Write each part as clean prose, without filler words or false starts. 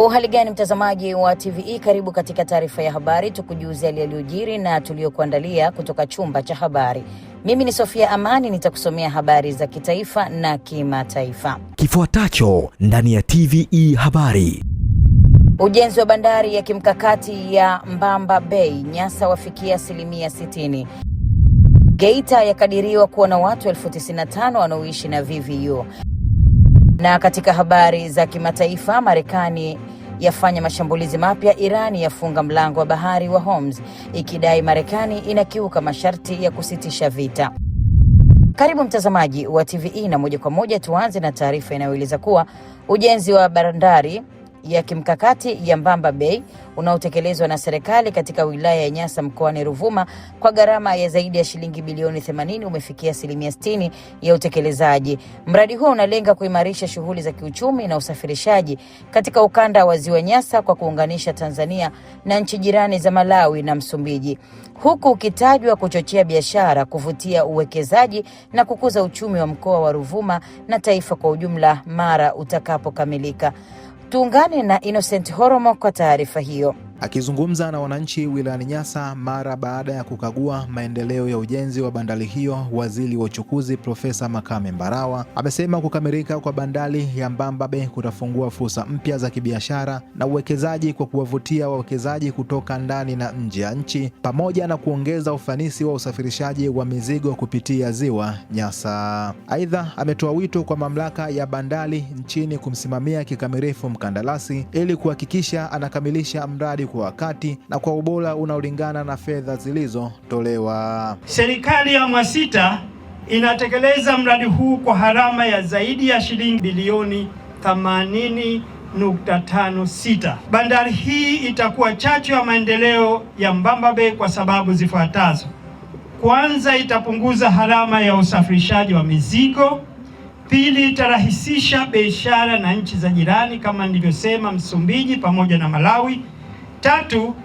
Uhali gani mtazamaji wa TVE, karibu katika taarifa ya habari, tukujuze yaliyojiri na tuliyokuandalia kutoka chumba cha habari. Mimi ni Sofia Amani, nitakusomea habari za kitaifa na kimataifa. Kifuatacho ndani ya TVE habari. Ujenzi wa bandari ya kimkakati ya Mbamba Bay Nyasa wafikia 60%. Geita yakadiriwa kuwa na watu 95,000 wanaoishi na VVU. Na katika habari za kimataifa, Marekani yafanya mashambulizi mapya, Irani yafunga mlango wa bahari wa Hormuz ikidai Marekani inakiuka masharti ya kusitisha vita. Karibu mtazamaji wa TVE, na moja kwa moja tuanze na taarifa inayoeleza kuwa ujenzi wa bandari ya kimkakati ya Mbamba Bay unaotekelezwa na serikali katika wilaya ya Nyasa mkoani Ruvuma kwa gharama ya zaidi ya shilingi bilioni 80 umefikia 60% ya utekelezaji. Mradi huo unalenga kuimarisha shughuli za kiuchumi na usafirishaji katika ukanda wa Ziwa Nyasa kwa kuunganisha Tanzania na nchi jirani za Malawi na Msumbiji, huku ukitajwa kuchochea biashara, kuvutia uwekezaji na kukuza uchumi wa mkoa wa Ruvuma na taifa kwa ujumla mara utakapokamilika. Tuungane na Innocent Horomo kwa taarifa hiyo. Akizungumza na wananchi wilayani Nyasa mara baada ya kukagua maendeleo ya ujenzi wa bandari hiyo, waziri wa uchukuzi Profesa Makame Mbarawa amesema kukamilika kwa bandari ya Mbamba Bay kutafungua fursa mpya za kibiashara na uwekezaji kwa kuwavutia wawekezaji kutoka ndani na nje ya nchi, pamoja na kuongeza ufanisi wa usafirishaji wa mizigo kupitia Ziwa Nyasa. Aidha, ametoa wito kwa mamlaka ya bandari nchini kumsimamia kikamilifu mkandarasi ili kuhakikisha anakamilisha mradi kwa wakati na kwa ubora unaolingana na fedha zilizotolewa. Serikali ya awamu ya 6 inatekeleza mradi huu kwa gharama ya zaidi ya shilingi bilioni 80.56. Bandari hii itakuwa chachu ya maendeleo ya Mbamba Bay kwa sababu zifuatazo. Kwanza, itapunguza gharama ya usafirishaji wa mizigo. Pili, itarahisisha biashara na nchi za jirani kama nilivyosema, Msumbiji pamoja na Malawi. Tatu,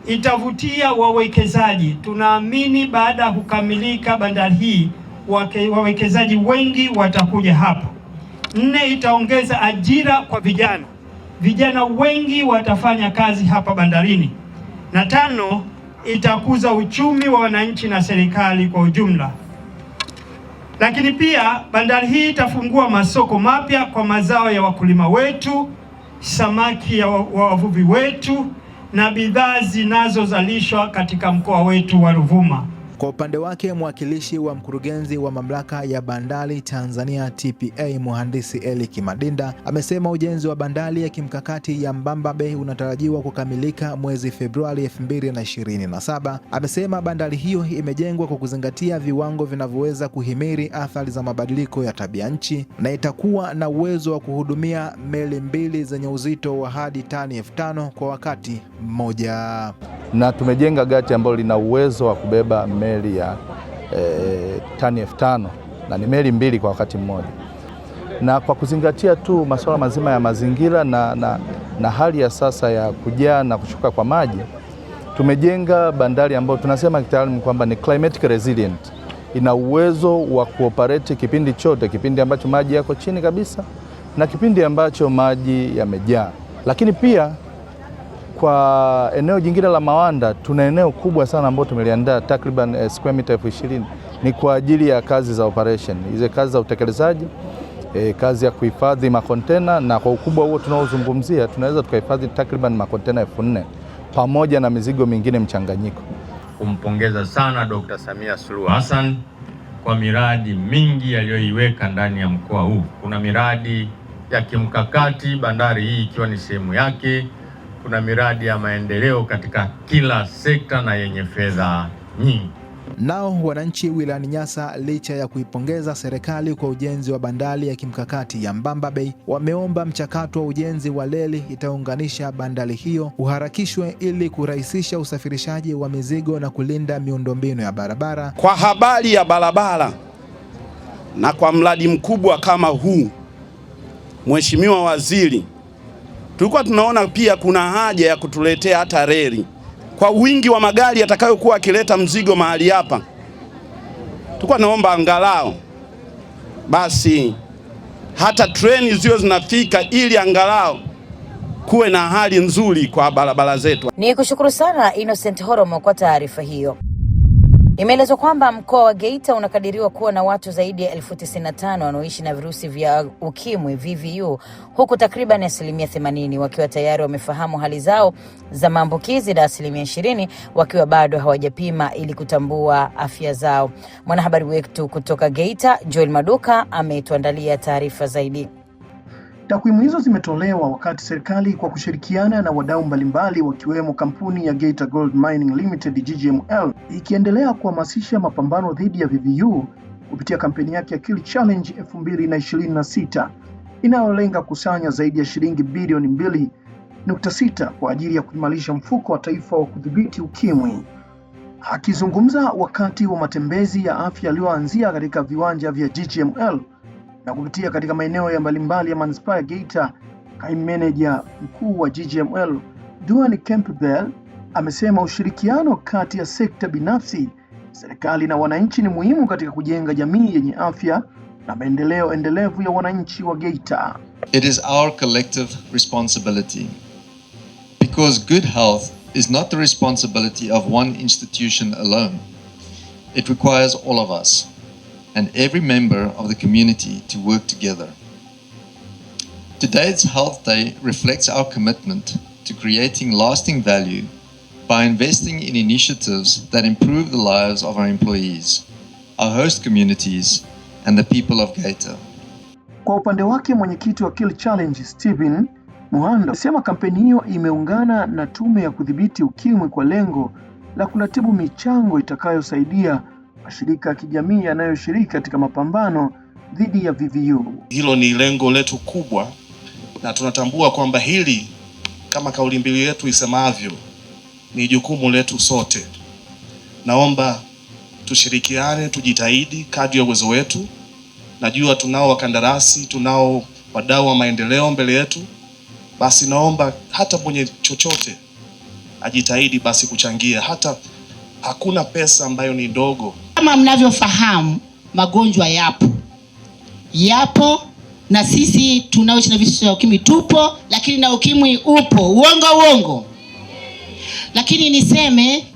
itavutia wawekezaji. Tunaamini baada ya kukamilika bandari hii wawekezaji wengi watakuja hapa. 4, itaongeza ajira kwa vijana. Vijana wengi watafanya kazi hapa bandarini. Na 5, itakuza uchumi wa wananchi na serikali kwa ujumla. Lakini pia bandari hii itafungua masoko mapya kwa mazao ya wakulima wetu, samaki ya wavuvi wetu na bidhaa zinazozalishwa katika mkoa wetu wa Ruvuma. Kwa upande wake, mwakilishi wa mkurugenzi wa mamlaka ya bandari Tanzania TPA Mhandisi Eli Madinda amesema ujenzi wa bandari ya kimkakati ya Mbamba Bay unatarajiwa kukamilika mwezi Februari 2027. Amesema bandari hiyo imejengwa kwa kuzingatia viwango vinavyoweza kuhimili athari za mabadiliko ya tabia nchi na itakuwa na uwezo wa kuhudumia meli 2 zenye uzito wa hadi tani 5,000 kwa wakati mmoja. Na tumejenga gati ambalo lina uwezo wa kubeba meli ya tani 5,000 na ni meli 2 kwa wakati mmoja. Na kwa kuzingatia tu masuala mazima ya mazingira na hali ya sasa ya kujaa na kushuka kwa maji, tumejenga bandari ambayo tunasema kitaalamu kwamba ni climatic resilient. Ina uwezo wa kuoperate kipindi chote, kipindi ambacho maji yako chini kabisa na kipindi ambacho maji yamejaa. Lakini pia kwa eneo jingine la Mawanda tuna eneo kubwa sana ambalo tumeliandaa takriban square meter 20,000 ni kwa ajili ya kazi za operation, hizo kazi za utekelezaji, kazi ya kuhifadhi makontena, na kwa ukubwa huo tunaozungumzia tunaweza tukahifadhi takriban makontena 4,000 pamoja na mizigo mingine mchanganyiko. Kumpongeza sana Dr. Samia Suluhu Hassan kwa miradi mingi aliyoiweka ndani ya mkoa huu. Kuna miradi ya kimkakati, bandari hii ikiwa ni sehemu yake. Kuna miradi ya maendeleo katika kila sekta na yenye fedha nyingi. Nao wananchi wilayani Nyasa, licha ya kuipongeza serikali kwa ujenzi wa bandari ya kimkakati ya Mbamba Bay, wameomba mchakato wa ujenzi wa reli itaunganisha bandari hiyo uharakishwe ili kurahisisha usafirishaji wa mizigo na kulinda miundombinu ya barabara. Kwa habari ya barabara na kwa mradi mkubwa kama huu, Mheshimiwa Waziri, tulikuwa tunaona pia kuna haja ya kutuletea hata reli. Kwa wingi wa magari yatakayokuwa akileta mzigo mahali hapa, tulikuwa naomba angalau basi hata treni zio zinafika ili angalau kuwe na hali nzuri kwa barabara zetu. Ni kushukuru sana Innocent Horomo kwa taarifa hiyo. Imeelezwa kwamba mkoa wa Geita unakadiriwa kuwa na watu zaidi ya 1095 wanaoishi na virusi vya ukimwi VVU, huku takriban 80% wakiwa tayari wamefahamu hali zao za maambukizi na 20% wakiwa bado hawajapima ili kutambua afya zao. Mwanahabari wetu kutoka Geita, Joel Maduka, ametuandalia taarifa zaidi. Takwimu hizo zimetolewa wakati serikali kwa kushirikiana na wadau mbalimbali wakiwemo kampuni ya Geita Gold Mining Limited GGML ikiendelea kuhamasisha mapambano dhidi ya VVU kupitia kampeni yake ya Kill Challenge 2026 inayolenga kusanya zaidi ya shilingi bilioni 2.6 kwa ajili ya kuimarisha mfuko wa taifa wa kudhibiti ukimwi. Akizungumza wakati wa matembezi ya afya yaliyoanzia katika viwanja vya GGML na kupitia katika maeneo ya mbalimbali ya manispaa ya Geita, kaimu meneja mkuu wa GGML Duane Campbell amesema ushirikiano kati ya sekta binafsi, serikali na wananchi ni muhimu katika kujenga jamii yenye afya na maendeleo endelevu ya wananchi wa Geita. It is our collective responsibility, because good health is not the responsibility of one institution alone. It requires all of us and every member of the community to work together. Today's Health Day reflects our commitment to creating lasting value by investing in initiatives that improve the lives of our employees, our host communities, and the people of Geita. Kwa upande wake, mwenyekiti wa Kill Challenge Stephen Muhando amesema kampeni hiyo imeungana na tume ya kudhibiti ukimwi kwa lengo la kuratibu michango itakayosaidia mashirika ya kijamii yanayoshiriki katika mapambano dhidi ya VVU. Hilo ni lengo letu kubwa, na tunatambua kwamba hili, kama kauli mbiu yetu isemavyo, ni jukumu letu sote. Naomba tushirikiane, tujitahidi kadri ya uwezo wetu. Najua tunao wakandarasi, tunao wadau wa maendeleo mbele yetu. Basi naomba hata mwenye chochote ajitahidi basi kuchangia, hata hakuna pesa ambayo ni ndogo. Kama mnavyofahamu, magonjwa yapo na sisi tunaoishi na virusi vya ukimwi tupo, lakini na ukimwi upo. Uongo. Lakini niseme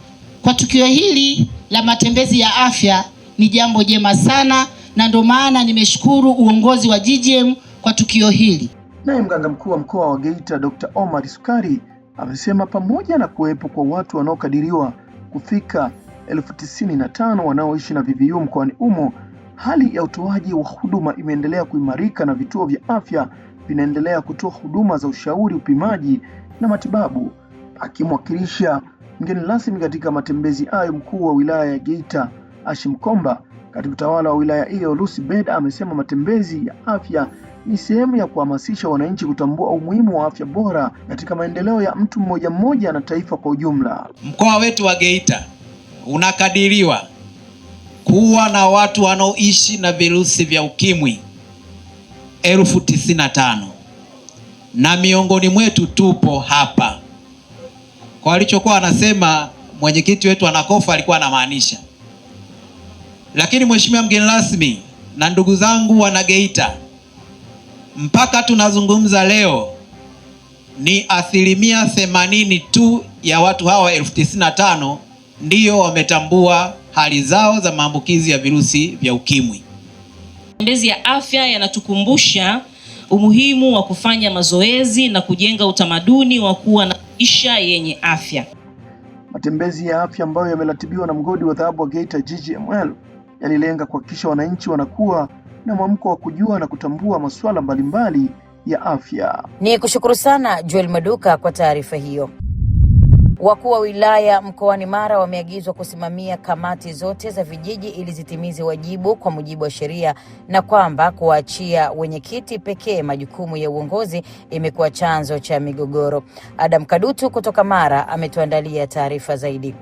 kwa tukio hili la matembezi ya afya ni jambo jema sana, na ndio maana nimeshukuru uongozi wa GGM kwa tukio hili. Naye mganga mkuu wa mkoa wa Geita Dr. Omar Sukari amesema pamoja na kuwepo kwa watu wanaokadiriwa kufika 1095 wanaoishi na VVU mkoani humo, hali ya utoaji wa huduma imeendelea kuimarika na vituo vya afya vinaendelea kutoa huduma za ushauri, upimaji na matibabu. Akimwakilisha mgeni rasmi katika matembezi hayo, mkuu wa wilaya ya Geita Hashim Komba, katibu tawala wa wilaya hiyo Lucy Beda amesema matembezi ya afya ni sehemu ya kuhamasisha wananchi kutambua umuhimu wa afya bora katika maendeleo ya mtu mmoja mmoja na taifa kwa ujumla. Mkoa wetu wa Geita unakadiriwa kuwa na watu wanaoishi na virusi vya ukimwi 1095, na miongoni mwetu tupo hapa. Kwa alichokuwa anasema mwenyekiti wetu anakofa alikuwa anamaanisha. Lakini mheshimiwa mgeni rasmi na ndugu zangu wana Geita, mpaka tunazungumza leo ni 80% tu ya watu hawa 1095 ndiyo wametambua hali zao za maambukizi ya virusi vya ukimwi. Matembezi ya afya yanatukumbusha umuhimu wa kufanya mazoezi na kujenga utamaduni wa kuwa na maisha yenye afya. Matembezi ya afya ambayo yameratibiwa na mgodi wa dhahabu wa Geita GGML yalilenga kuhakikisha wananchi wanakuwa na mwamko wa kujua na kutambua masuala mbalimbali ya afya. Ni kushukuru sana Joel Maduka kwa taarifa hiyo. Wakuu wa wilaya mkoani Mara wameagizwa kusimamia kamati zote za vijiji ili zitimize wajibu kwa mujibu wa sheria, na kwamba kuachia wenyekiti pekee majukumu ya uongozi imekuwa chanzo cha migogoro. Adam Kadutu kutoka Mara ametuandalia taarifa zaidi.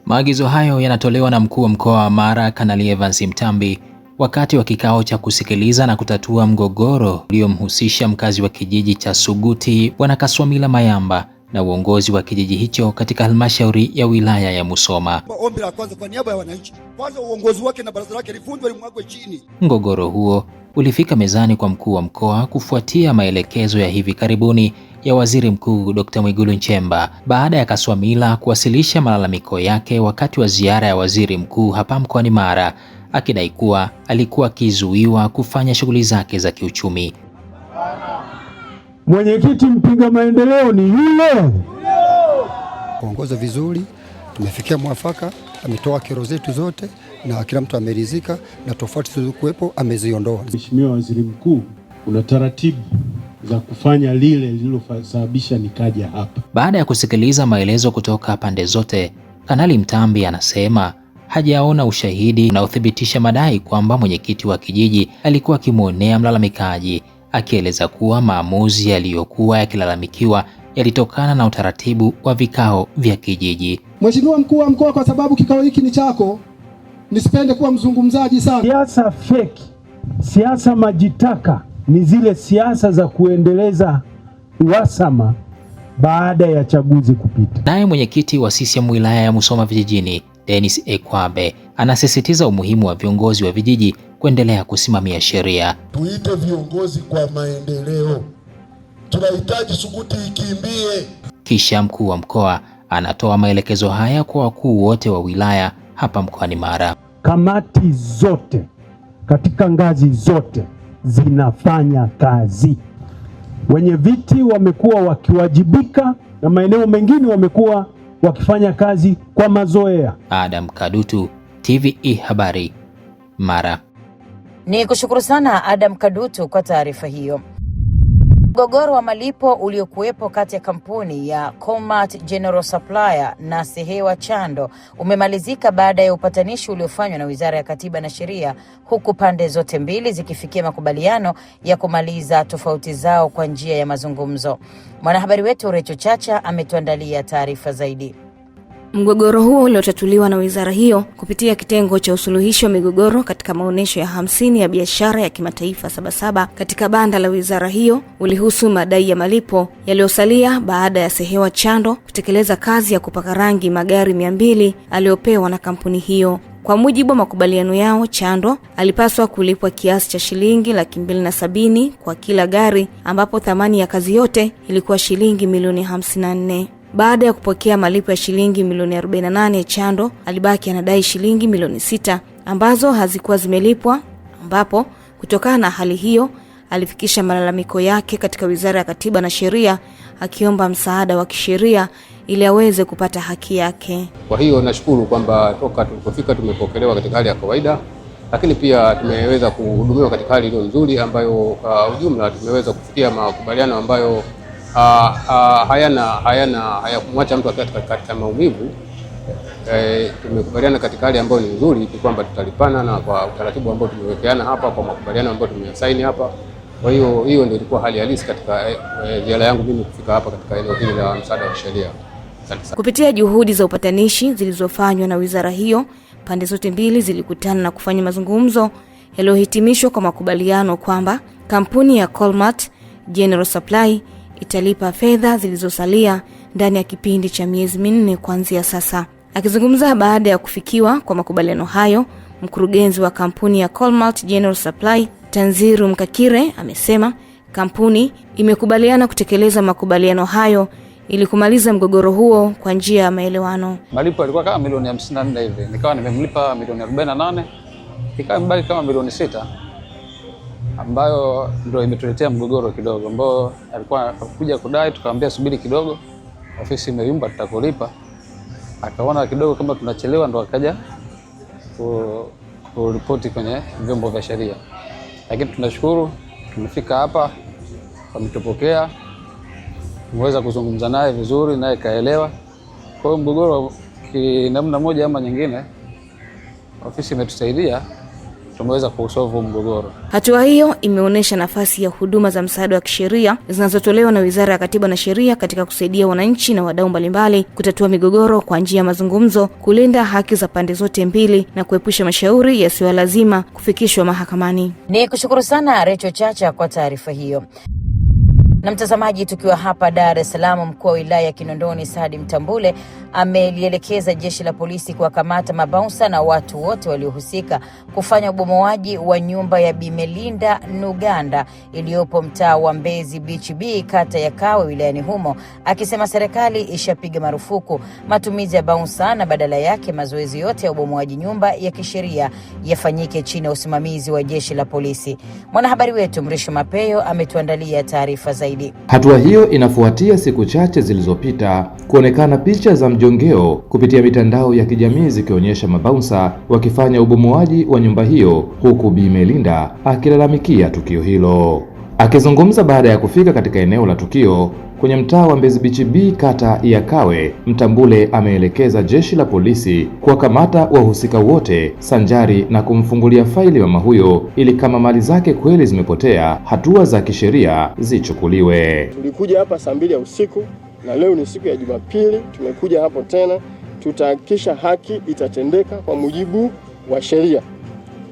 Maagizo hayo yanatolewa na mkuu wa mkoa wa Mara Kanali Evans Mtambi wakati wa kikao cha kusikiliza na kutatua mgogoro uliomhusisha mkazi wa kijiji cha Suguti Bwana Kaswamila Mayamba na uongozi wa kijiji hicho katika halmashauri ya wilaya ya Musoma. Ombi la kwanza kwa niaba ya wananchi, kwanza uongozi wake na baraza lake lifundwe, limwagwe chini. Mgogoro huo ulifika mezani kwa mkuu wa mkoa kufuatia maelekezo ya hivi karibuni ya Waziri Mkuu Dr. Mwigulu Nchemba baada ya Kaswamila kuwasilisha malalamiko yake wakati wa ziara ya Waziri Mkuu hapa mkoani Mara, akidai kuwa alikuwa akizuiwa kufanya shughuli zake za kiuchumi. Mwenyekiti mpinga maendeleo ni yule. Kuongoza vizuri, tumefikia mwafaka, ametoa kero zetu zote na kila mtu ameridhika na tofauti zilizokuwepo ameziondoa. Mheshimiwa Waziri Mkuu, una taratibu za kufanya lile lililosababisha nikaja hapa. Baada ya kusikiliza maelezo kutoka pande zote, Kanali Mtambi anasema hajaona ushahidi unaothibitisha madai kwamba mwenyekiti wa kijiji alikuwa akimuonea mlalamikaji, akieleza kuwa maamuzi yaliyokuwa yakilalamikiwa yalitokana na utaratibu wa vikao vya kijiji. Mheshimiwa Mkuu wa Mkoa, kwa sababu kikao hiki ni chako, nisipende kuwa mzungumzaji sana. Siasa feki, siasa majitaka ni zile siasa za kuendeleza uhasama baada ya chaguzi kupita. Naye mwenyekiti wa CCM wilaya ya Musoma vijijini, Dennis Ekwabe, anasisitiza umuhimu wa viongozi wa vijiji kuendelea kusimamia sheria. Tuite viongozi kwa maendeleo. Tunahitaji Suguti ikimbie. Kisha mkuu wa mkoa anatoa maelekezo haya kwa wakuu wote wa wilaya hapa mkoani Mara. Kamati zote katika ngazi zote zinafanya kazi. Wenye viti wamekuwa wakiwajibika na maeneo mengine wamekuwa wakifanya kazi kwa mazoea. Adam Kadutu, TVE Habari, Mara. Ni kushukuru sana Adam Kadutu kwa taarifa hiyo. Mgogoro wa malipo uliokuwepo kati ya kampuni ya Colmart General Supplier na Sehewa Chando umemalizika baada ya upatanishi uliofanywa na Wizara ya Katiba na Sheria, huku pande zote mbili zikifikia makubaliano ya kumaliza tofauti zao kwa njia ya mazungumzo. Mwanahabari wetu Recho Chacha ametuandalia taarifa zaidi. Mgogoro huo uliotatuliwa na wizara hiyo kupitia kitengo cha usuluhishi wa migogoro katika maonesho ya 50 ya biashara ya kimataifa Sabasaba katika banda la wizara hiyo ulihusu madai ya malipo yaliyosalia baada ya Sehewa Chando kutekeleza kazi ya kupaka rangi magari 200 aliyopewa na kampuni hiyo. Kwa mujibu wa makubaliano yao, Chando alipaswa kulipwa kiasi cha shilingi 270 kwa kila gari, ambapo thamani ya kazi yote ilikuwa shilingi milioni 54. Baada ya kupokea malipo ya shilingi milioni 48, Chando alibaki anadai shilingi milioni 6 ambazo hazikuwa zimelipwa, ambapo kutokana na hali hiyo alifikisha malalamiko yake katika Wizara ya Katiba na Sheria akiomba msaada wa kisheria ili aweze kupata haki yake. Kwa hiyo nashukuru kwamba toka tulipofika tumepokelewa katika hali ya kawaida, lakini pia tumeweza kuhudumiwa katika hali iliyo nzuri ambayo kwa ujumla tumeweza kufikia makubaliano ambayo hayakumwacha mtu katika maumivu. Tumekubaliana katika hali ambayo ni nzuri kwamba tutalipana na kwa utaratibu ambao tumewekeana hapa kwa makubaliano ambayo tumesaini hapa. Kwa hiyo ndio ilikuwa hali halisi katika ziara yangu mimi kufika hapa katika eneo hili la msaada wa sheria. Kupitia juhudi za upatanishi zilizofanywa na wizara hiyo, pande zote mbili zilikutana na kufanya mazungumzo yaliyohitimishwa kwa makubaliano kwamba kampuni ya Colmart General Supply italipa fedha zilizosalia ndani ya kipindi cha miezi 4 kuanzia sasa. Akizungumza baada ya kufikiwa kwa makubaliano hayo, mkurugenzi wa kampuni ya Colmart General Supply, Tanziru Mkakire, amesema kampuni imekubaliana kutekeleza makubaliano hayo ili kumaliza mgogoro huo kwa njia ya maelewano. Malipo yalikuwa kama milioni 54 hivi. Nikawa nimemlipa milioni 48, ikawa mbaki kama milioni 6. Ambayo ndio imetuletea mgogoro kidogo, ambao alikuwa kuja kudai, tukamwambia subiri kidogo, ofisi imeyumba, tutakulipa. Akaona kidogo kama tunachelewa, ndo akaja kuripoti kwenye vyombo vya sheria. Lakini tunashukuru tumefika hapa, wametupokea, tumeweza kuzungumza naye vizuri, naye kaelewa. Kwa hiyo mgogoro kinamna moja ama nyingine ofisi imetusaidia, tumeweza kusolve mgogoro. Hatua hiyo imeonyesha nafasi ya huduma za msaada wa kisheria zinazotolewa na Wizara ya Katiba na Sheria katika kusaidia wananchi na wadau mbalimbali kutatua migogoro kwa njia ya mazungumzo, kulinda haki za pande zote mbili na kuepusha mashauri yasiyo lazima kufikishwa mahakamani. Ni kushukuru sana Recho Chacha kwa taarifa hiyo. Na mtazamaji, tukiwa hapa Dar es Salaam, mkuu wa wilaya ya Kinondoni Saadi Mtambule amelielekeza jeshi la polisi kuwakamata mabaunsa na watu wote waliohusika kufanya ubomoaji wa nyumba ya Bi Melinda Nuganda iliyopo mtaa wa Mbezi Beach B, kata ya Kawe, wilayani humo, akisema serikali ishapiga marufuku matumizi ya baunsa na badala yake mazoezi yote ya ubomoaji nyumba ya kisheria yafanyike chini ya usimamizi wa jeshi la polisi. Mwanahabari wetu Mrisho Mapeyo ametuandalia taarifa zaidi. Hatua hiyo inafuatia siku chache zilizopita kuonekana picha za mjongeo kupitia mitandao ya kijamii zikionyesha mabaunsa wakifanya ubomoaji wa nyumba hiyo, huku Bi Melinda akilalamikia tukio hilo. Akizungumza baada ya kufika katika eneo la tukio kwenye mtaa wa Mbezi Beach B, kata ya Kawe, Mtambule ameelekeza jeshi la polisi kuwakamata wahusika wote sanjari na kumfungulia faili mama huyo ili kama mali zake kweli zimepotea, hatua za kisheria zichukuliwe. Tulikuja hapa saa 2 ya usiku na leo ni siku ya Jumapili, tumekuja hapo tena. Tutahakikisha haki itatendeka kwa mujibu wa sheria.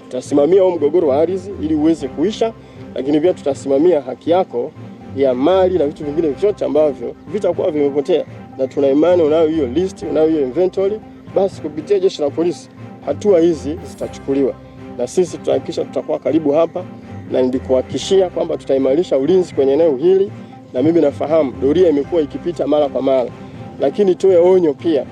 Tutasimamia huo mgogoro wa ardhi ili uweze kuisha, lakini pia tutasimamia haki yako ya mali na vitu vingine vyote ambavyo vitakuwa vimepotea, na tuna imani unayo hiyo list, unayo hiyo inventory, basi kupitia jeshi la polisi hatua hizi zitachukuliwa, na sisi tutahakikisha tutakuwa karibu hapa, na nilikuhakikishia kwamba tutaimarisha ulinzi kwenye eneo hili. Na mimi nafahamu doria imekuwa ikipita mara kwa mara, lakini toe onyo pia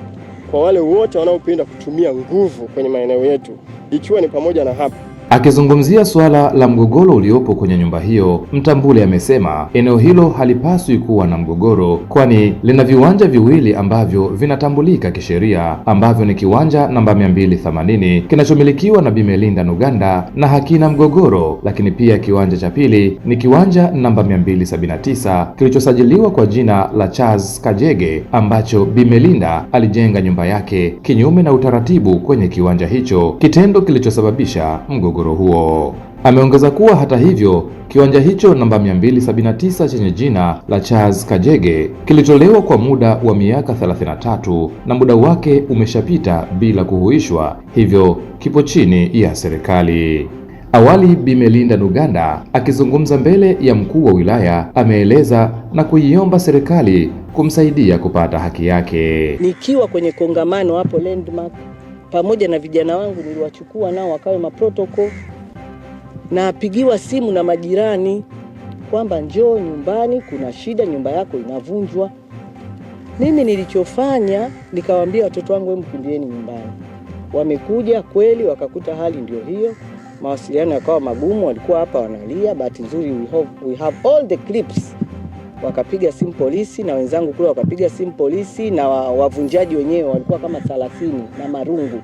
kwa wale wote wanaopenda kutumia nguvu kwenye maeneo yetu, ikiwa ni pamoja na hapa. Akizungumzia suala la mgogoro uliopo kwenye nyumba hiyo, Mtambule amesema eneo hilo halipaswi kuwa na mgogoro, kwani lina viwanja viwili ambavyo vinatambulika kisheria, ambavyo ni kiwanja namba 280 kinachomilikiwa na Bi Melinda Nuganda na hakina mgogoro, lakini pia kiwanja cha pili ni kiwanja namba 279 kilichosajiliwa kwa jina la Charles Kajege, ambacho Bi Melinda alijenga nyumba yake kinyume na utaratibu kwenye kiwanja hicho, kitendo kilichosababisha mgogoro huo. Ameongeza kuwa hata hivyo kiwanja hicho namba 279 chenye jina la Charles Kajege kilitolewa kwa muda wa miaka 33 na muda wake umeshapita bila kuhuishwa, hivyo kipo chini ya serikali. Awali Bi Melinda Nuganda akizungumza mbele ya mkuu wa wilaya ameeleza na kuiomba serikali kumsaidia kupata haki yake. Nikiwa kwenye kongamano hapo Landmark pamoja na vijana wangu niliwachukua nao wakawe maprotocol, na apigiwa simu na majirani kwamba njoo nyumbani, kuna shida, nyumba yako inavunjwa. Mimi nilichofanya nikawaambia watoto wangu, hebu kimbieni nyumbani. Wamekuja kweli, wakakuta hali ndio hiyo. Mawasiliano yakawa magumu, walikuwa hapa wanalia. Bahati nzuri we have all the clips. Wakapiga simu polisi na wenzangu kule wakapiga simu polisi, na wavunjaji wenyewe walikuwa kama 30 na marungu.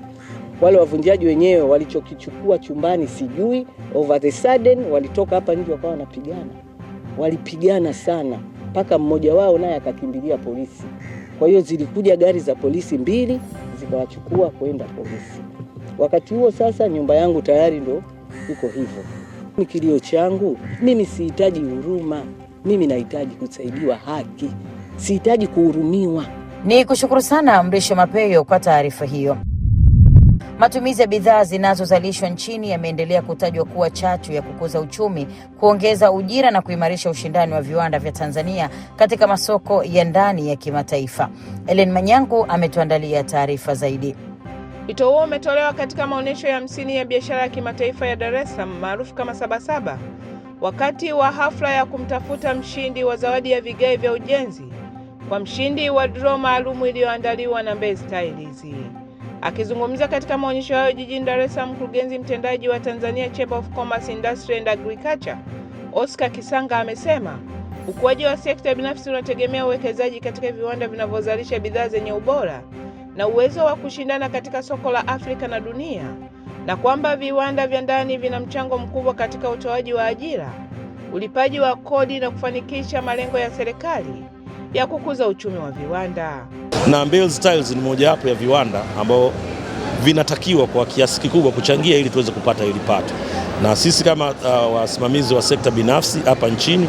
Wale wavunjaji wenyewe walichokichukua chumbani sijui, over the sudden walitoka hapa nje wakawa wanapigana. Walipigana sana mpaka mmoja wao naye akakimbilia polisi. Kwa hiyo zilikuja gari za polisi 2 zikawachukua kwenda polisi. Wakati huo sasa nyumba yangu tayari ndo iko hivyo. Kilio changu mimi sihitaji huruma, mimi nahitaji kusaidiwa haki, sihitaji kuhurumiwa. Ni kushukuru sana Mrisho Mapeyo kwa taarifa hiyo. Matumizi ya bidhaa zinazozalishwa nchini yameendelea kutajwa kuwa chachu ya kukuza uchumi, kuongeza ujira na kuimarisha ushindani wa viwanda vya Tanzania katika masoko ya ndani ya kimataifa. Ellen Manyangu ametuandalia taarifa zaidi. Wito huo umetolewa katika maonyesho ya 50 ya biashara ya kimataifa ya Dar es Salaam maarufu kama Sabasaba, wakati wa hafla ya kumtafuta mshindi wa zawadi ya vigae vya ujenzi kwa mshindi wa draw maalum iliyoandaliwa na Mbezi Tiles. Akizungumza katika maonyesho hayo jijini Dar es Salaam, mkurugenzi mtendaji wa Tanzania Chamber of Commerce, Industry and Agriculture, Oscar Kisanga, amesema ukuaji wa sekta binafsi unategemea uwekezaji katika viwanda vinavyozalisha bidhaa zenye ubora na uwezo wa kushindana katika soko la Afrika na dunia, na kwamba viwanda vya ndani vina mchango mkubwa katika utoaji wa ajira, ulipaji wa kodi na kufanikisha malengo ya serikali ya kukuza uchumi wa viwanda. Na Mbezi Tiles ni mojawapo ya viwanda ambao vinatakiwa kwa kiasi kikubwa kuchangia ili tuweze kupata hili pato. Na sisi kama wasimamizi wa sekta binafsi hapa nchini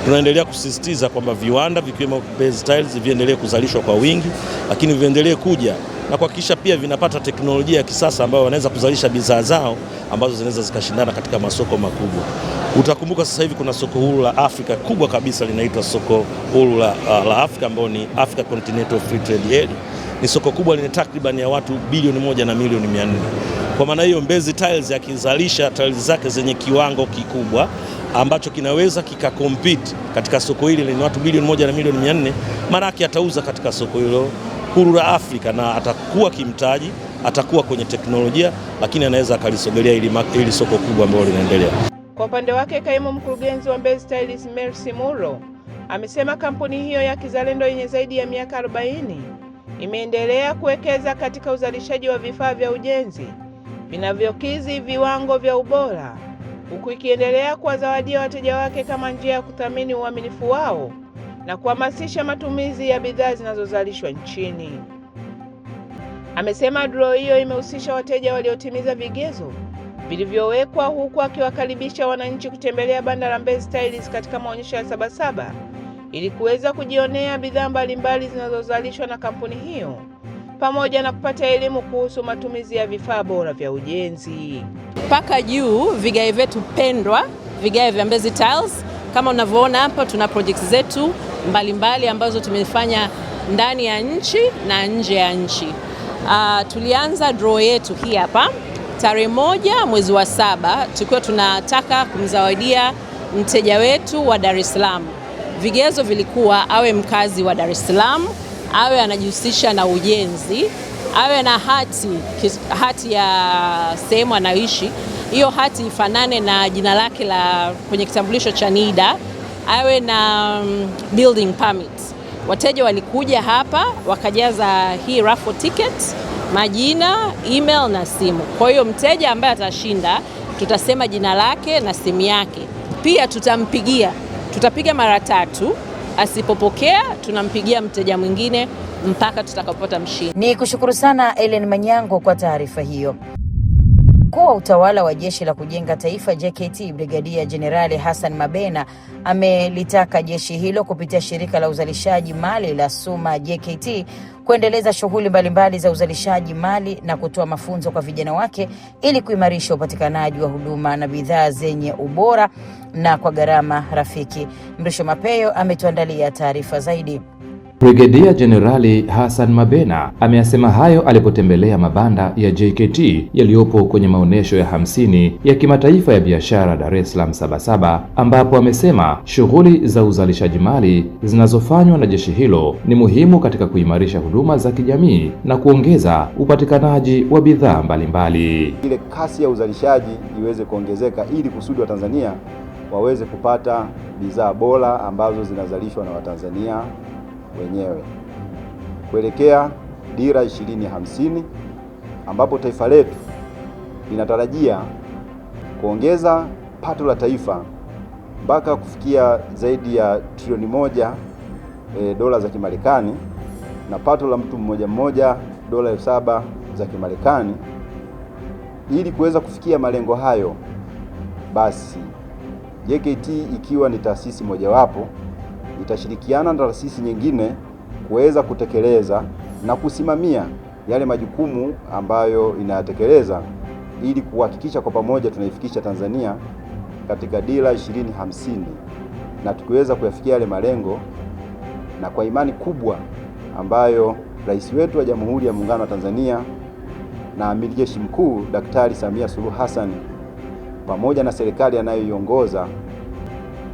tunaendelea kusisitiza kwamba viwanda vikiwemo Mbezi Tiles viendelee kuzalishwa kwa wingi, lakini viendelee kuja na kuhakikisha pia vinapata teknolojia ya kisasa ambayo wanaweza kuzalisha bidhaa zao ambazo zinaweza zikashindana katika masoko makubwa. Utakumbuka sasa hivi kuna soko huru la Afrika kubwa kabisa linaitwa soko huru la Afrika ambao ni Africa Continental Free Trade Area. ni soko kubwa lenye takriban ya watu bilioni 1 na milioni 400. Kwa maana hiyo Mbezi Tiles yakizalisha tiles zake zenye kiwango kikubwa ambacho kinaweza kikakompete katika soko hili lenye watu bilioni 1 na milioni 400, maana yake atauza katika soko hilo huru la Afrika na atakuwa kimtaji, atakuwa kwenye teknolojia, lakini anaweza akalisogelea ili soko kubwa ambalo linaendelea. Kwa upande wake, kaimu mkurugenzi wa Mbezi Tiles Mercy Muro amesema kampuni hiyo ya kizalendo yenye zaidi ya miaka 40 imeendelea kuwekeza katika uzalishaji wa vifaa vya ujenzi vinavyokidhi viwango vya ubora, huku ikiendelea kuwazawadia wateja wake kama njia ya kuthamini uaminifu wao na kuhamasisha matumizi ya bidhaa zinazozalishwa nchini. Amesema draw hiyo imehusisha wateja waliotimiza vigezo vilivyowekwa, huku akiwakaribisha wananchi kutembelea banda la Mbezi Tiles katika maonyesho ya Sabasaba ili kuweza kujionea bidhaa mbalimbali zinazozalishwa na kampuni hiyo pamoja na kupata elimu kuhusu matumizi ya vifaa bora vya ujenzi. Mpaka juu vigae vyetu pendwa, vigae vya Mbezi Tiles. Kama unavyoona hapa, tuna projects zetu mbalimbali ambazo tumefanya ndani ya nchi na nje ya nchi. Tulianza draw yetu hii hapa tarehe 1 mwezi wa 7, tukiwa tunataka kumzawadia mteja wetu wa Dar es Salaam. Vigezo vilikuwa awe mkazi wa Dar es Salaam, awe anajihusisha na ujenzi, awe na hati ya sehemu anayoishi. Hiyo hati ifanane na jina lake la kwenye kitambulisho cha NIDA, awe na building permit. Wateja walikuja hapa wakajaza hii raffle ticket, majina, email na simu. Kwa hiyo mteja ambaye atashinda, tutasema jina lake na simu yake. Pia tutapiga mara 3. Asipopokea tunampigia mteja mwingine mpaka tutakapopata mshindi. Ni kushukuru sana Ellen Manyango kwa taarifa hiyo. Mkuu wa utawala wa Jeshi la Kujenga Taifa JKT Brigadia Jenerali Hassan Mabena amelitaka jeshi hilo kupitia shirika la uzalishaji mali la SUMA JKT kuendeleza shughuli mbalimbali za uzalishaji mali na kutoa mafunzo kwa vijana wake ili kuimarisha upatikanaji wa huduma na bidhaa zenye ubora na kwa gharama rafiki. Mrisho Mapeyo ametuandalia taarifa zaidi. Brigadia Jenerali Hassan Mabena ameyasema hayo alipotembelea mabanda ya JKT yaliyopo kwenye maonesho ya 50 ya kimataifa ya biashara Dar es Salaam Sabasaba, ambapo amesema shughuli za uzalishaji mali zinazofanywa na jeshi hilo ni muhimu katika kuimarisha huduma za kijamii na kuongeza upatikanaji wa bidhaa mbalimbali. Ile kasi ya uzalishaji iweze kuongezeka ili kusudi wa Tanzania waweze kupata bidhaa bora ambazo zinazalishwa na Watanzania wenyewe kuelekea dira 2050 ambapo taifa letu linatarajia kuongeza pato la taifa mpaka kufikia zaidi ya trilioni 1 dola za Kimarekani na pato la mtu mmoja dola 7,000 za Kimarekani. Ili kuweza kufikia malengo hayo, basi JKT ikiwa ni taasisi mojawapo itashirikiana na taasisi nyingine kuweza kutekeleza na kusimamia yale majukumu ambayo inayatekeleza ili kuhakikisha kwa pamoja tunaifikisha Tanzania katika dira 2050 na tukiweza kuyafikia yale malengo, na kwa imani kubwa ambayo Rais wetu wa Jamhuri ya Muungano wa Tanzania na Amiri Jeshi Mkuu Daktari Samia Suluhu Hassan pamoja na serikali anayoiongoza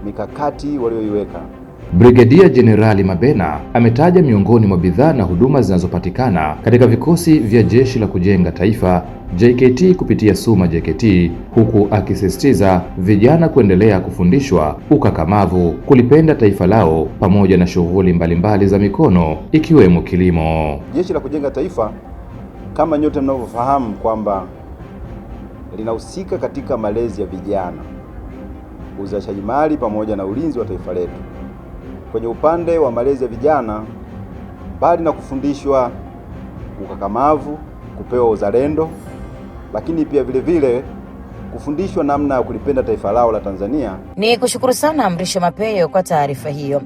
mikakati walioiweka. Brigadia Jenerali Mabena ametaja miongoni mwa bidhaa na huduma zinazopatikana katika vikosi vya Jeshi la Kujenga Taifa JKT kupitia SUMA JKT, huku akisisitiza vijana kuendelea kufundishwa ukakamavu, kulipenda taifa lao pamoja na shughuli mbalimbali za mikono ikiwemo kilimo. Jeshi la Kujenga Taifa kama nyote mnavyofahamu kwamba linahusika katika malezi ya vijana, uzalishaji mali pamoja na ulinzi wa taifa letu. Kwenye upande wa malezi ya vijana, bali na kufundishwa ukakamavu, kupewa uzalendo, lakini pia vile kufundishwa namna ya kulipenda taifa lao la Tanzania. Ni kushukuru sana Mrisho Mapeyo kwa taarifa hiyo.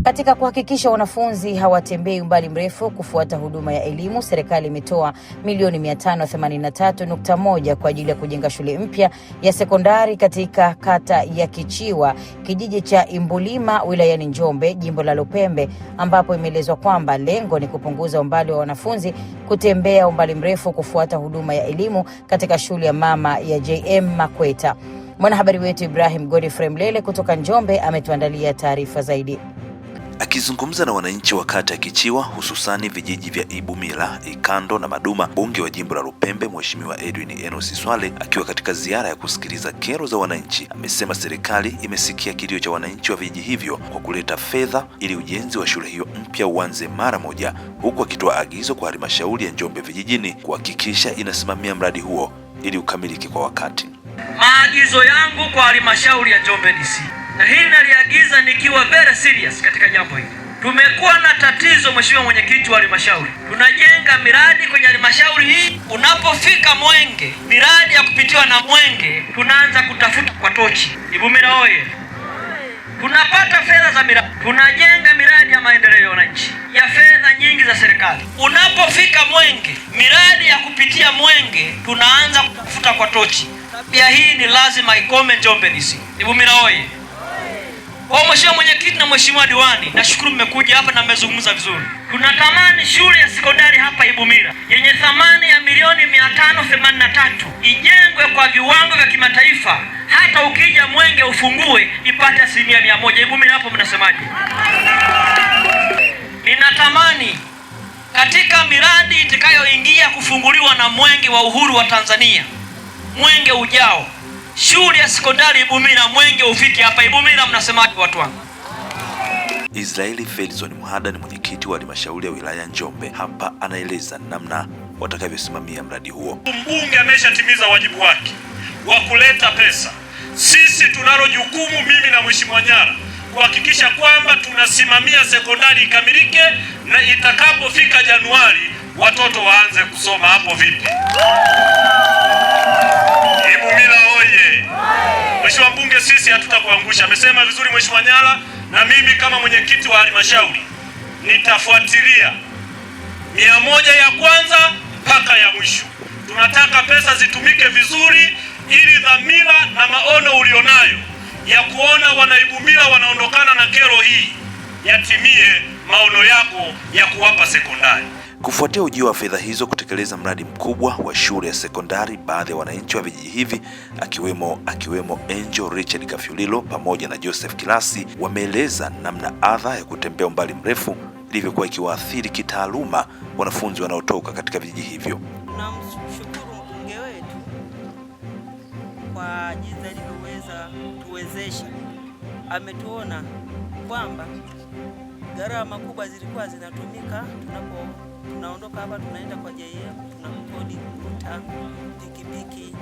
Katika kuhakikisha wanafunzi hawatembei umbali mrefu kufuata huduma ya elimu, serikali imetoa milioni 583.1 kwa ajili ya kujenga shule mpya ya sekondari katika kata ya Kichiwa, kijiji cha Imbulima, wilayani Njombe, jimbo la Lupembe, ambapo imeelezwa kwamba lengo ni kupunguza umbali wa wanafunzi kutembea umbali mrefu kufuata huduma ya elimu katika shule ya mama ya JM Makweta. Mwanahabari wetu Ibrahim Godfrey Mlele kutoka Njombe ametuandalia taarifa zaidi. Akizungumza na wananchi wa kata ya Kichiwa, hususani vijiji vya Ibumila, Ikando na Maduma, mbunge wa jimbo la Lupembe Mheshimiwa Edwin Enos Swale akiwa katika ziara ya kusikiliza kero za wananchi, amesema serikali imesikia kilio cha wananchi wa vijiji hivyo kwa kuleta fedha ili ujenzi wa shule hiyo mpya uanze mara moja, huku akitoa agizo kwa halmashauri ya Njombe vijijini kuhakikisha inasimamia mradi huo ili ukamilike kwa wakati. Maagizo yangu kwa halmashauri ya Njombe DC, na hili naliagiza nikiwa very serious katika jambo hili. Tumekuwa na tatizo, Mheshimiwa Mwenyekiti wa halmashauri. Tunajenga miradi kwenye halmashauri hii, unapofika Mwenge, miradi ya kupitiwa na Mwenge, tunaanza kutafuta kwa tochi. Ibumila oye! Tunapata fedha za miradi, tunajenga miradi ya maendeleo ya wananchi ya fedha nyingi za serikali. Unapofika Mwenge, miradi ya kupitia Mwenge, tunaanza kutafuta kwa tochi. Tabia hii ni lazima ikome Njombe DC. Ibumila oye! Kwa Mheshimiwa Mwenyekiti na Mheshimiwa Diwani, nashukuru mmekuja hapa na mmezungumza vizuri. Tunatamani shule ya sekondari hapa Ibumila yenye thamani ya milioni 583 ijengwe kwa viwango vya kimataifa, hata ukija Mwenge ufungue ipate 100%. Ibumila hapo mnasemaje? Ninatamani katika miradi itakayoingia kufunguliwa na Mwenge wa Uhuru wa Tanzania, Mwenge ujao, shule ya sekondari Ibumila Mwenge ufike hapa. Ibumila mnasemaje watu wangu? Israeli Felizon Muhada ni mwenyekiti wa halmashauri ya wilaya Njombe. Hapa anaeleza namna watakavyosimamia mradi huo. Mbunge ameshatimiza wajibu wake wa kuleta pesa. Sisi tunalo jukumu, mimi na Mheshimiwa Nyara, kuhakikisha kwamba tunasimamia sekondari ikamilike, na itakapofika Januari watoto waanze kusoma. Hapo vipi? Ibumila oye! Mheshimiwa mbunge, sisi hatutakuangusha. Amesema vizuri Mheshimiwa Nyara, na mimi kama mwenyekiti wa halmashauri nitafuatilia 100 ya kwanza mpaka ya mwisho. Tunataka pesa zitumike vizuri ili dhamira na maono ulionayo ya kuona wanaibumila wanaondokana na kero hii yatimie, maono yako ya kuwapa sekondari. Kufuatia ujio wa fedha hizo kutekeleza mradi mkubwa wa shule ya sekondari, baadhi ya wananchi wa vijiji hivi akiwemo Angel Richard Kafyulilo pamoja na Joseph Kilasi wameeleza namna adha ya kutembea umbali mrefu ilivyokuwa ikiwaathiri kitaaluma wanafunzi wanaotoka katika vijiji hivyo. Tunamshukuru mbunge wetu kwa jinsi alivyoweza tuwezesha. Ametuona kwamba gharama kubwa zilikuwa zinatumika tunaondoka hapa tunaenda kwa JM, tunakodi kuta pikipiki.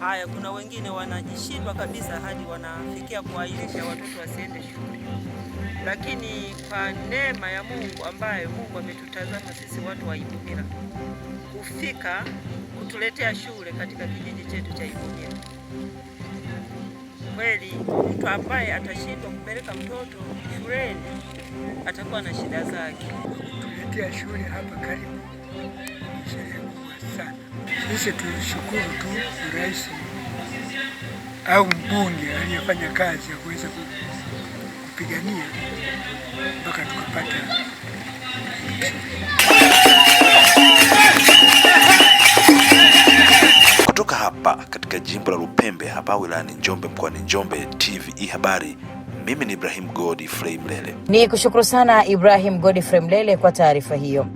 Haya, kuna wengine wanajishindwa kabisa hadi wanafikia kuahirisha watoto wasiende shule. Lakini kwa neema ya Mungu ambaye Mungu ametutazama sisi watu wa Ibumila kufika kutuletea shule katika kijiji chetu cha Ibumila. Kweli mtu ambaye atashindwa kupeleka mtoto shuleni atakuwa na shida zake. Tuletea shule hapa karibu, sherehe kubwa sana. Sisi tunashukuru tu rais au mbunge aliyefanya kazi ya kuweza kupigania mpaka tukapata. Kutoka hapa katika jimbo la Lupembe hapa wilayani Njombe mkoani Njombe, TVE Habari, mimi ni Ibrahim Godfrey Mlele. Ni kushukuru sana Ibrahim Godfrey Mlele kwa taarifa hiyo.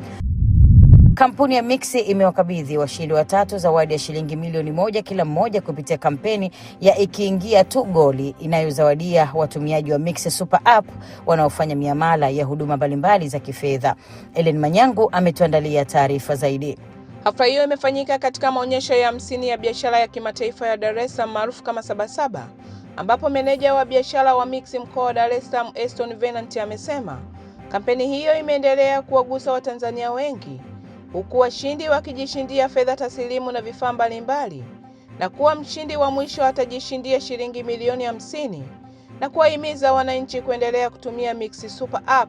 Kampuni ya Mixx imewakabidhi washindi watatu zawadi ya shilingi milioni 1 kila mmoja kupitia kampeni ya Ikiingia tu Goli inayozawadia watumiaji wa Mixx Super App wanaofanya miamala ya huduma mbalimbali za kifedha. Ellen Manyangu ametuandalia taarifa zaidi. Hafla hiyo imefanyika katika maonyesho ya 50 ya biashara ya kimataifa ya Dar es Salaam maarufu kama Sabasaba, ambapo meneja wa biashara wa Mixx mkoa wa Dar es Salaam Eston Venant amesema kampeni hiyo imeendelea kuwagusa Watanzania wengi, huku washindi wakijishindia fedha taslimu na vifaa mbalimbali, na kuwa mshindi wa mwisho atajishindia shilingi milioni 50 na kuwahimiza wananchi kuendelea kutumia Mix Super App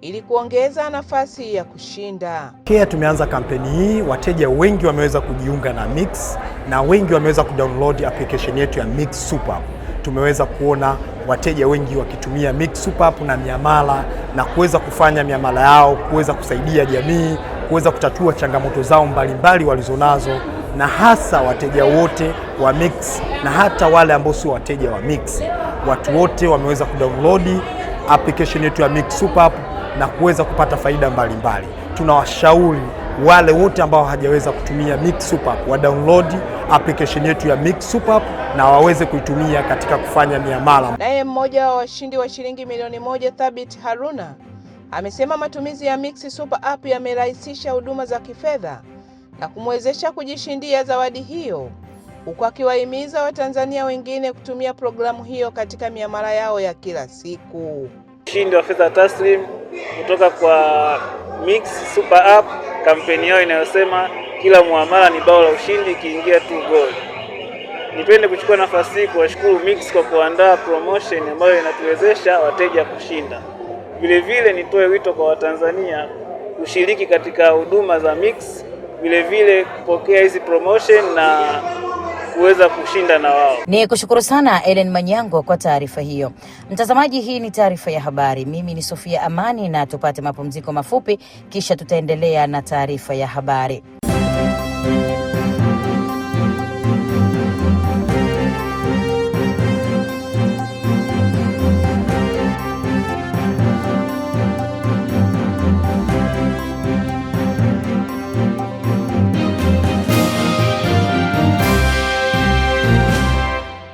ili kuongeza nafasi ya kushinda. Tumeanza kampeni hii, wateja wengi wameweza kujiunga na Mix na wengi wameweza kudownload application yetu ya Mix Super App. Tumeweza kuona wateja wengi wakitumia Mix Super App na miamala na kuweza kufanya miamala yao, kuweza kusaidia jamii, kuweza kutatua changamoto zao mbalimbali walizonazo, na hasa wateja wote wa Mix na hata wale ambao sio wateja wa Mix. Watu wote wameweza kudownload application yetu ya Mix Super App na kuweza kupata faida mbalimbali. Tunawashauri wale wote ambao hawajaweza kutumia Mix Super App wa download application yetu ya Mix Super App na waweze kuitumia katika kufanya miamala. Naye mmoja wa washindi wa shilingi milioni 1 Thabit Haruna amesema matumizi ya Mix Super App yamerahisisha huduma za kifedha na kumwezesha kujishindia zawadi hiyo, huku akiwahimiza Watanzania wengine kutumia programu hiyo katika miamala yao ya kila siku. Ushindi wa fedha taslim kutoka kwa Mix Super App, kampeni yao inayosema kila muamala ni bao la ushindi ikiingia tu goal. Nipende kuchukua nafasi hii kuwashukuru Mix kwa kuandaa promotion ambayo inatuwezesha wateja kushinda. Vile vile nitoe wito kwa Watanzania kushiriki katika huduma za Mix, vile vile kupokea hizi promotion na kuweza kushinda na wao. Ni kushukuru sana Ellen Manyango kwa taarifa hiyo. Mtazamaji, hii ni taarifa ya habari. Mimi ni Sofia Amani, na tupate mapumziko mafupi kisha tutaendelea na taarifa ya habari.